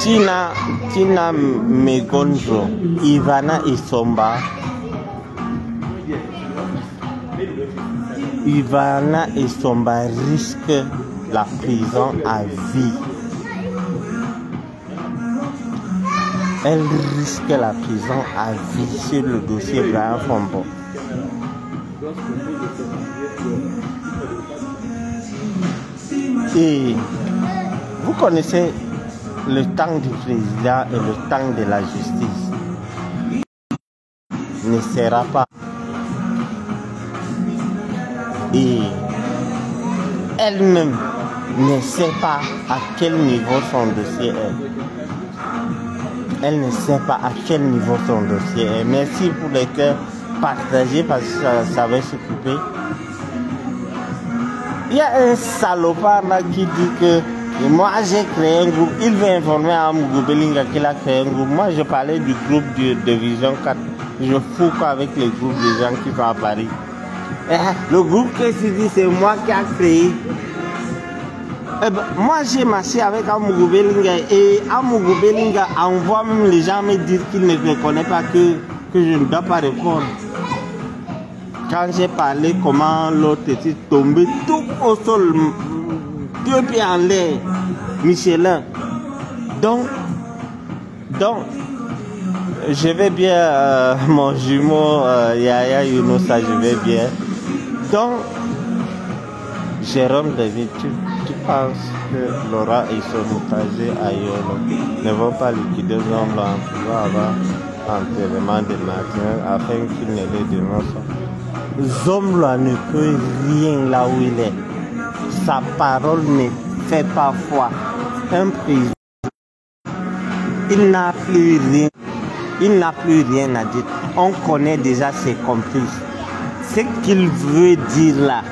Tina Megonzo, Ivana Isomba. Ivana Isomba risque la prison à vie. Elle risque la prison à vie sur le dossier Brian Fombo. Et vous connaissez le temps du président et le temps de la justice. Ne sera pas. Et elle-même ne sait pas à quel niveau son dossier est. Elle ne sait pas à quel niveau son dossier est. Merci pour les cœurs partagés parce que ça va s'occuper. Il y a un salopard là qui dit que moi j'ai créé un groupe. Il veut informer à Mugubelinga qu'il a créé un groupe. Moi je parlais du groupe de Vision 4. Je fous quoi avec les groupes de gens qui sont à Paris. Le groupe que tu dis c'est moi qui a créé. Moi j'ai marché avec Amugubelinga et Amugubelinga envoie même les gens me dire qu'ils ne me connaissent pas, que je ne dois pas répondre. Quand j'ai parlé comment l'autre était tombé tout au sol, 2 pieds en l'air, Michelin. Donc, je vais bien, mon jumeau Yaya Younosa, je vais bien. Donc, Jérôme David, tu penses que Laura et son moutager à Yolo ne vont pas liquider l'homme là en pouvant avoir enterrement de matin afin qu'il ne les dénonce? Zomla ne peut rien là où il est. Sa parole ne fait pas foi. Un président, il n'a plus rien. Il n'a plus rien à dire. On connaît déjà ses complices. Ce qu'il veut dire là,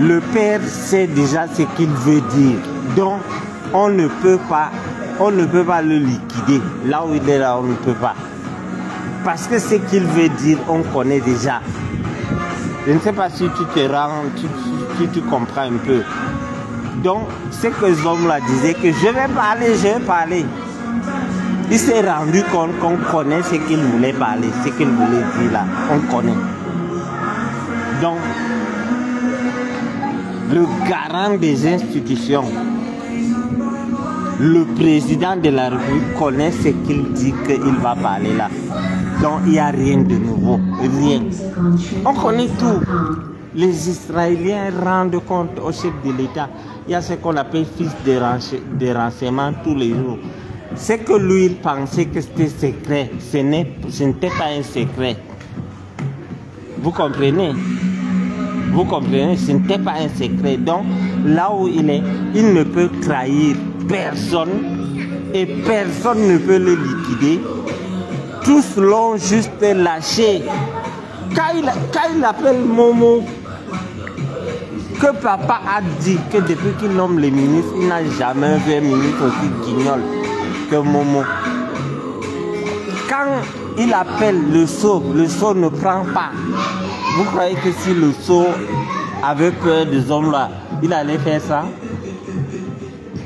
le père sait déjà ce qu'il veut dire. Donc, on ne peut pas le liquider. Là où il est là, on ne peut pas. Parce que ce qu'il veut dire, on connaît déjà. Je ne sais pas si tu te rends, tu comprends un peu. Donc, ce que Zomla disait, que je vais parler. Il s'est rendu compte qu'on connaît ce qu'il voulait parler, ce qu'il voulait dire là. On connaît. Donc, le garant des institutions, le président de la République connaît ce qu'il dit qu'il va parler là. Donc il n'y a rien de nouveau, rien. On connaît tout. Les Israéliens rendent compte au chef de l'État. Il y a ce qu'on appelle fils de renseignement tous les jours. C'est que lui, il pensait que c'était secret. Ce n'était pas un secret. Vous comprenez? Vous comprenez? Ce n'était pas un secret. Donc, là où il est, il ne peut trahir personne et personne ne peut le liquider. Tous l'ont juste lâché. Quand il appelle Momo, que papa a dit que depuis qu'il nomme les ministres, il n'a jamais vu un ministre aussi guignol que Momo. Quand il appelle le sceau ne prend pas. Vous croyez que si le sceau avait peur des hommes là, il allait faire ça?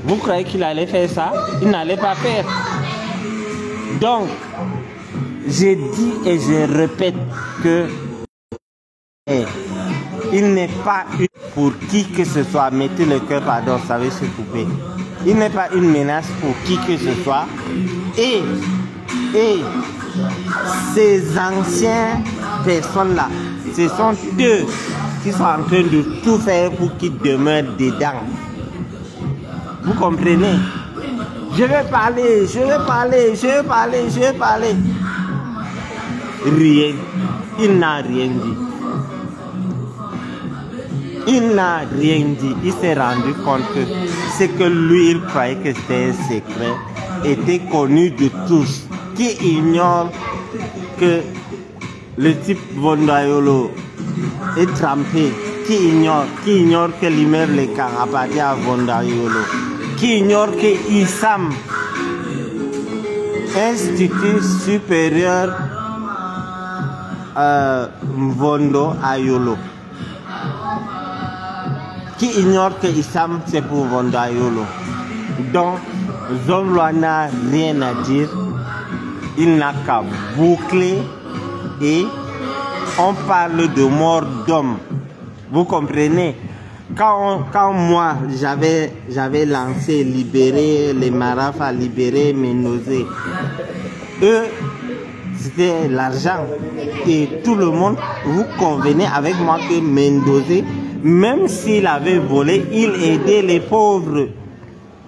Vous croyez qu'il allait faire ça? Il n'allait pas faire. Donc, j'ai dit et je répète que il n'est pas une pour qui que ce soit. Mettez le cœur, pardon, ça va se couper. Il n'est pas une menace pour qui que ce soit. Et ces anciennes personnes-là, ce sont eux qui sont en train de tout faire pour qu'ils demeurent dedans. Vous comprenez? Je vais parler. Rien. Il n'a rien dit. Il s'est rendu compte que ce que lui, il croyait que c'était un secret était connu de tous. Qui ignore que le type Vondayolo est trempé? Qui ignore que l'immeuble Les Camps appartient à Vondayolo? Qui ignore que ISAM, Institut supérieur Vondo Ayolo, qui ignore que ISAM c'est pour Vondayolo? Donc Zomlois n'a rien à dire. Il n'a qu'à boucler et on parle de mort d'homme. Vous comprenez? Quand moi j'avais lancé libérer les Marafa, libérer mes nausées, eux c'était l'argent et tout le monde, vous convenez avec moi que Mendoza, même s'il avait volé, il aidait les pauvres.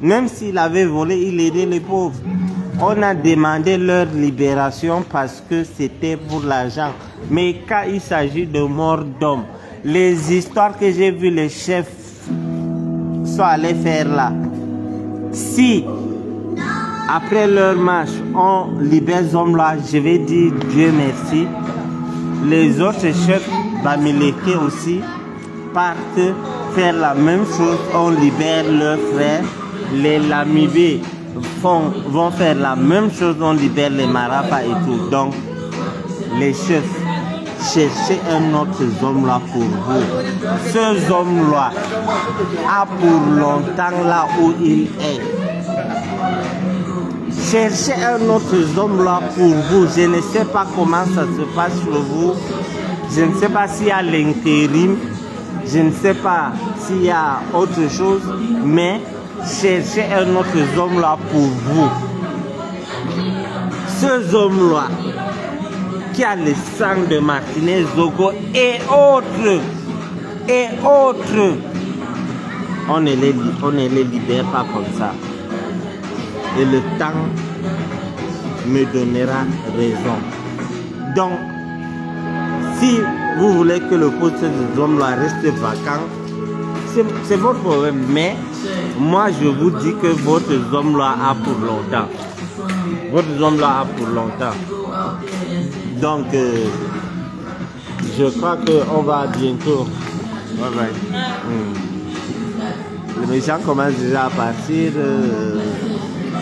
Même s'il avait volé, il aidait les pauvres. On a demandé leur libération parce que c'était pour l'argent. Mais quand il s'agit de mort d'homme, les histoires que j'ai vues les chefs sont allés faire là, si après leur marche on libère ces hommes-là, je vais dire Dieu merci. Les autres chefs Bamileke aussi partent faire la même chose, on libère leurs frères. Les Lamibé vont faire la même chose, on libère les Marafa et tout. Donc les chefs, cherchez un autre homme là pour vous. Ce homme-là a pour longtemps là où il est. Cherchez un autre homme là pour vous. Je ne sais pas comment ça se passe chez vous. Je ne sais pas s'il y a l'intérim. Je ne sais pas s'il y a autre chose. Mais cherchez un autre homme là pour vous. Ce homme-là qui a le sang de Martinez Zogo et autres, on ne les libère pas comme ça. Et le temps me donnera raison. Donc, si vous voulez que le poste des hommes là reste vacant, c'est votre problème. Mais moi, je vous dis que votre homme là a pour longtemps. Votre homme là a pour longtemps. Donc, je crois qu'on va bientôt. Le méchant commence déjà à partir.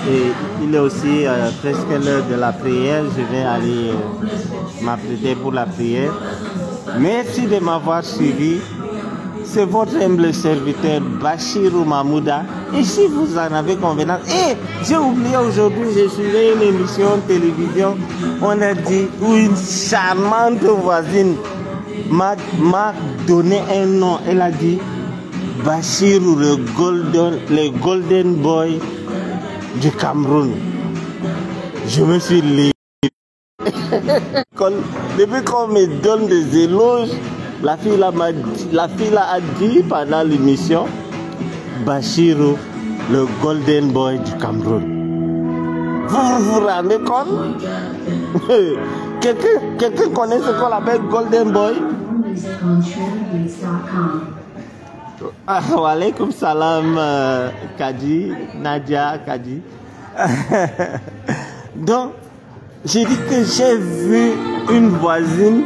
Et il est aussi presque l'heure de la prière. Je vais aller m'apprêter pour la prière. Merci de m'avoir suivi. C'est votre humble serviteur Bachirou Mahmouda. Et si vous en avez convenance, j'ai oublié aujourd'hui, j'ai suivi une émission de télévision. On a dit où une charmante voisine m'a donné un nom. Elle a dit Bachirou, le golden boy du Cameroun. Je me suis lié. Depuis qu'on me donne des éloges, la fille a dit pendant l'émission Bachirou, le golden boy du Cameroun. Vous vous rendez compte? Quelqu'un connaît ce qu'on appelle golden boy? Wa alaikum salam, Kadi, Nadia, Kadi. Donc, j'ai dit que j'ai vu une voisine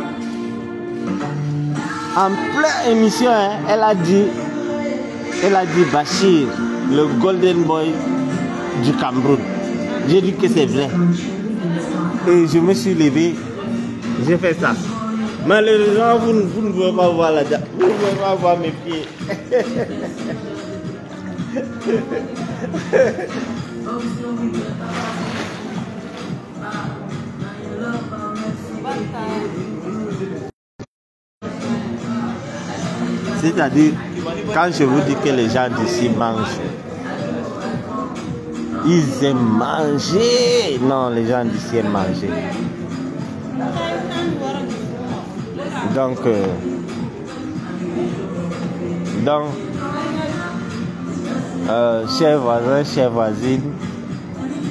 en pleine émission, hein, elle a dit Bachir, le golden boy du Cameroun. J'ai dit que c'est vrai. Et je me suis levé, j'ai fait ça. Malheureusement, vous ne pouvez pas voir la date. Vous ne pouvez pas voir mes pieds. C'est-à-dire, quand je vous dis que les gens d'ici mangent, ils aiment manger. Non, les gens d'ici aiment manger. Donc, chers voisins, chères voisines,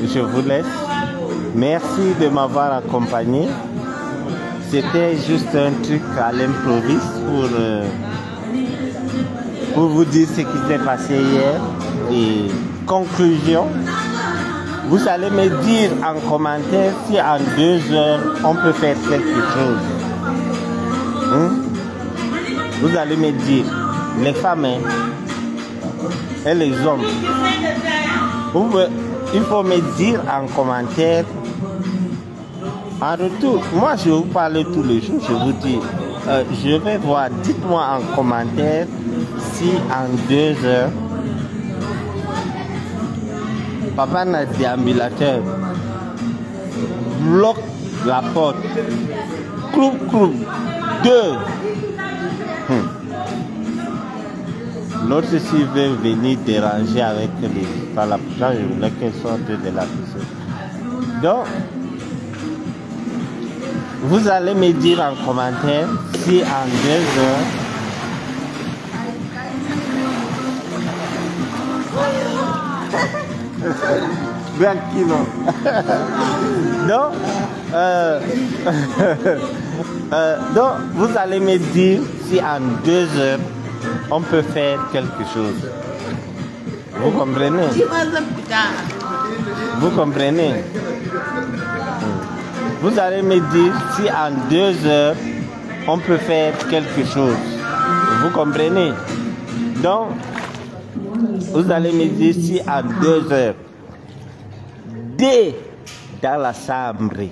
je vous laisse. Merci de m'avoir accompagné. C'était juste un truc à l'improviste pour vous dire ce qui s'est passé hier. Et conclusion, vous allez me dire en commentaire si en 2 heures on peut faire quelque chose. Vous allez me dire, les femmes et les hommes, il faut me dire en commentaire. En retour, moi je vous parle tous les jours, je vous dis, je vais voir, dites-moi en commentaire si en 2 heures, Papa n'a déambulateur. Bloque la porte. Cloup, cloup. 2. L'autre ici veut venir déranger avec les... Par la pourtant, je voulais qu'elle sorte de la piscine. Donc, vous allez me dire en commentaire si en 2 heures... Tranquilo. Donc, vous allez me dire si en 2 heures on peut faire quelque chose. Vous comprenez? Vous comprenez? Vous allez me dire si en 2 heures on peut faire quelque chose. Vous comprenez? Donc, vous allez me dire si en 2 heures, D dans la chambre,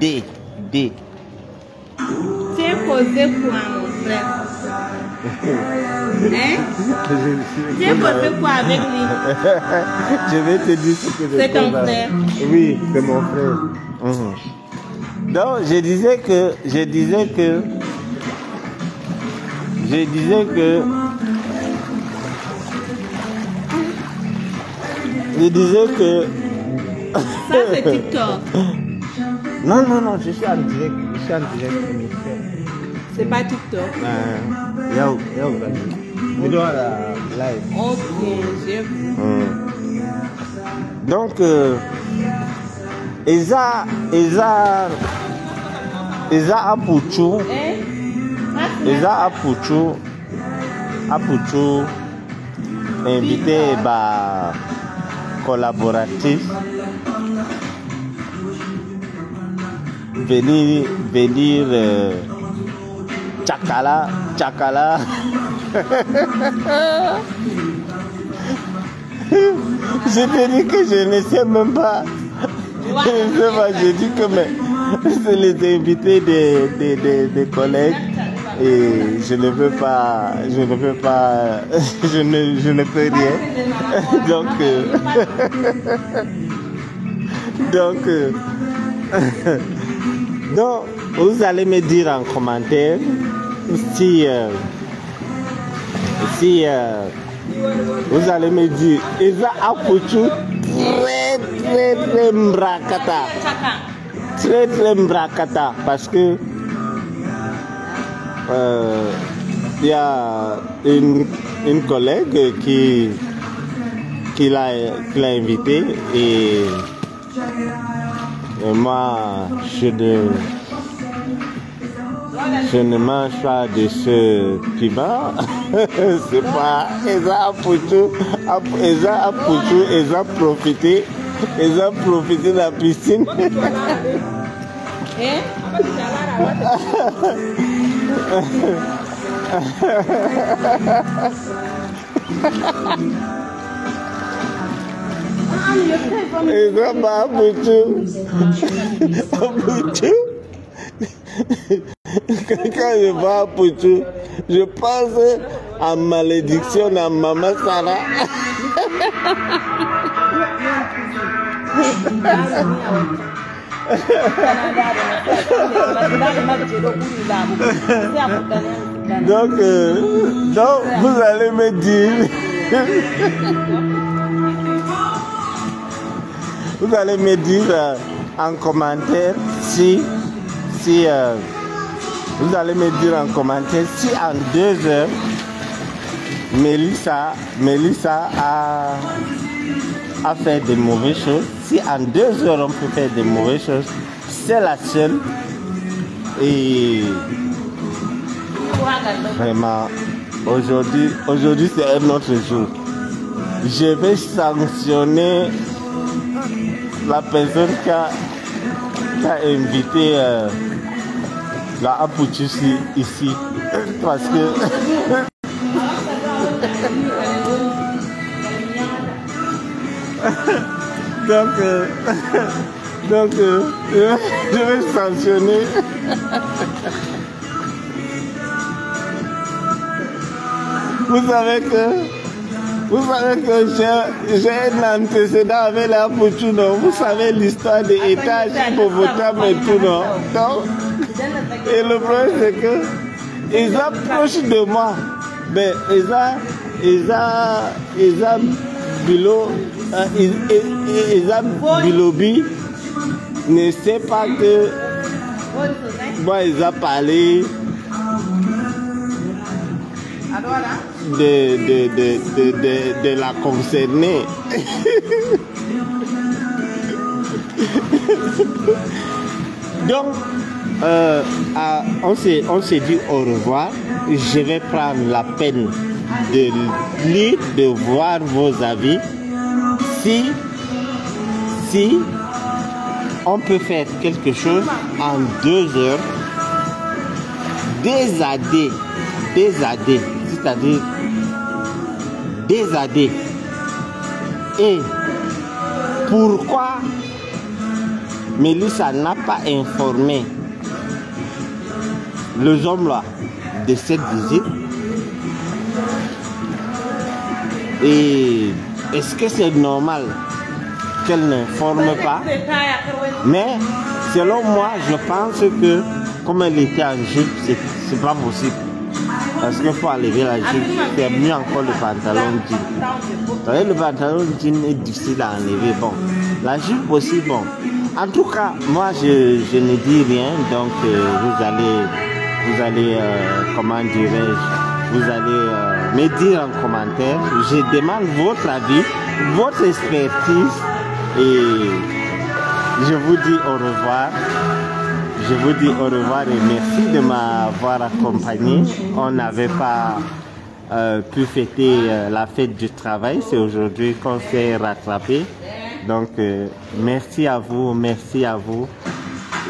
D. Tu es posé quoi, mon frère? Hein? Tu es posé quoi avec lui? Je vais te dire ce que je C'est ton frère? Oui, c'est mon frère. Donc, je disais que Ça, c'est TikTok. Non, je suis en direct. C'est pas TikTok. Je dois la live. Ok, j'ai vu. Donc, Eza Apuchu, invité par collaboratif, venir Chakala. Je te dis que je ne sais même pas. Je dis que c'est les invités des collègues et je ne peux pas, je ne peux rien. Donc, vous allez me dire en commentaire si vous allez me dire Eza Apuchu très mbrakata. Très mbrakata parce que il y a une collègue qui l'a invité et moi je ne mange pas de ce piment. C'est pas Eza Apuchu, Eza profité de la piscine. Eza Apuchu. Quand je vois Apuchu, je pense à malédiction à Maman Sarah. Donc vous allez me dire vous allez me dire en commentaire si vous allez me dire en commentaire si en 2 heures Melissa a fait de mauvaises choses. Si en 2 heures on peut faire de mauvaises choses, c'est la seule. Et vraiment, aujourd'hui c'est un autre jour. Je vais sanctionner la personne qui a invité la Apuchu ici parce que donc je vais sanctionner. Vous savez que Vous savez que j'ai un antécédent avec la Pouchouno. Vous savez l'histoire des étages hippopotames et tout, non? Donc, et le problème, c'est que ils approchent de moi. Mais Bilobi ne sait pas que moi, ils ont parlé de la concernée. Donc, on s'est dit au revoir. Je vais prendre la peine de lire, de voir vos avis. Si on peut faire quelque chose en 2 heures, des AD, c'est-à-dire des AD. Et pourquoi Mélissa n'a pas informé les hommes là de cette visite? Et est-ce que c'est normal qu'elle n'informe pas? Mais selon moi, je pense que comme elle était en jupe, c'est pas possible. Parce que pour enlever la jupe, c'est mieux encore le pantalon jean. Vous savez, le pantalon jean est difficile à enlever. Bon, la jupe aussi, bon. En tout cas, moi, je ne dis rien. Donc, vous allez comment dirais-je, vous allez me dire en commentaire. Je demande votre avis, votre expertise. Et je vous dis au revoir. Je vous dis au revoir et merci de m'avoir accompagné. On n'avait pas pu fêter la fête du travail. C'est aujourd'hui qu'on s'est rattrapé. Donc, merci à vous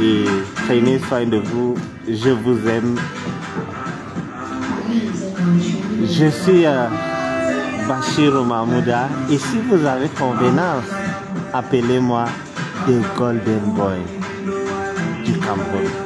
et prenez soin de vous. Je vous aime. Je suis Bachir Mahmouda et si vous avez convenance, appelez-moi The Golden Boy du Cameroun.